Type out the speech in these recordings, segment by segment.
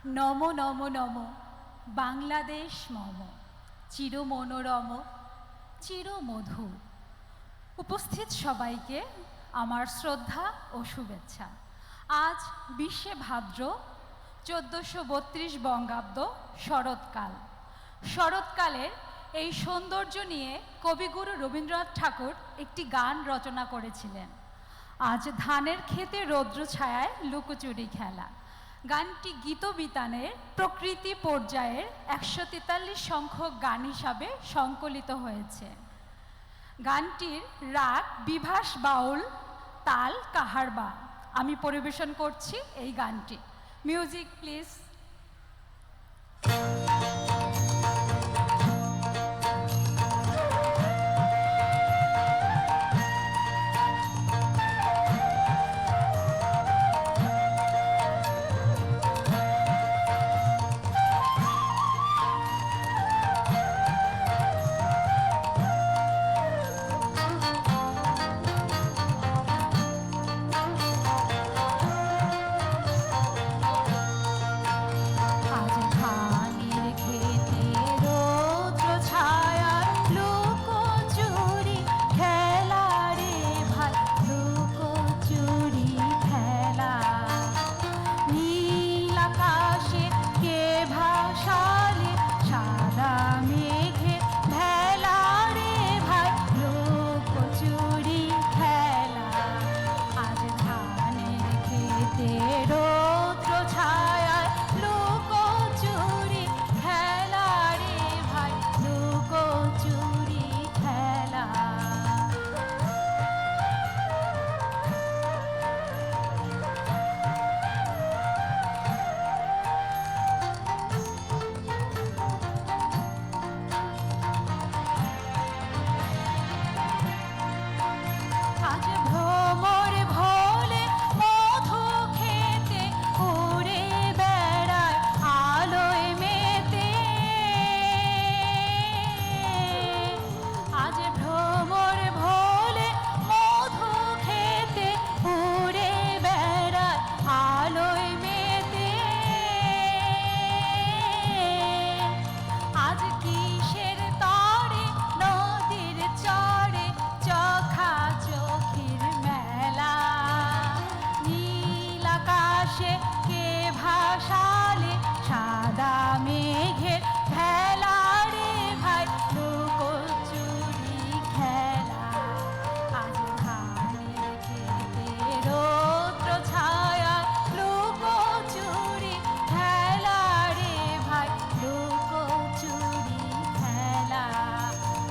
নম নম নম বাংলাদেশ মম চির মনোরম চির মধু। উপস্থিত সবাইকে আমার শ্রদ্ধা ও শুভেচ্ছা। আজ 20শে ভাদ্র 1432 বঙ্গাব্দ শরৎকাল। শরৎকালের এই সৌন্দর্য নিয়ে কবিগুরু রবীন্দ্রনাথ ঠাকুর একটি গান রচনা করেছিলেন, আজ ধানের ক্ষেতে রৌদ্র ছায়ায় লুকোচুরি খেলা। গানটি গীতবিতানের প্রকৃতি পর্যায়ের 143 সংখ্যক গান হিসাবে সংকলিত হয়েছে। গানটির রাগ বিভাস বাউল, তাল কাহারবা। আমি পরিবেশন করছি এই গানটি। Music please.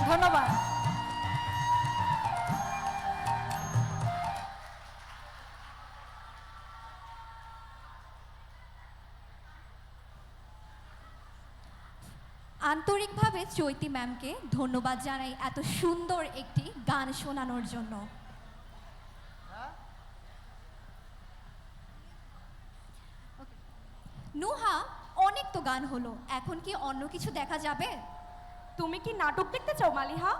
ধন্যবাদ। আন্তরিকভাবে চৈতি ম্যামকে ধন্যবাদ জানাই এত সুন্দর একটি গান শোনানোর জন্য। নুহা, অনেক তো গান হলো, এখন কি অন্য কিছু দেখা যাবে? তুমি কি নাটক দেখতে চাও মালিহা?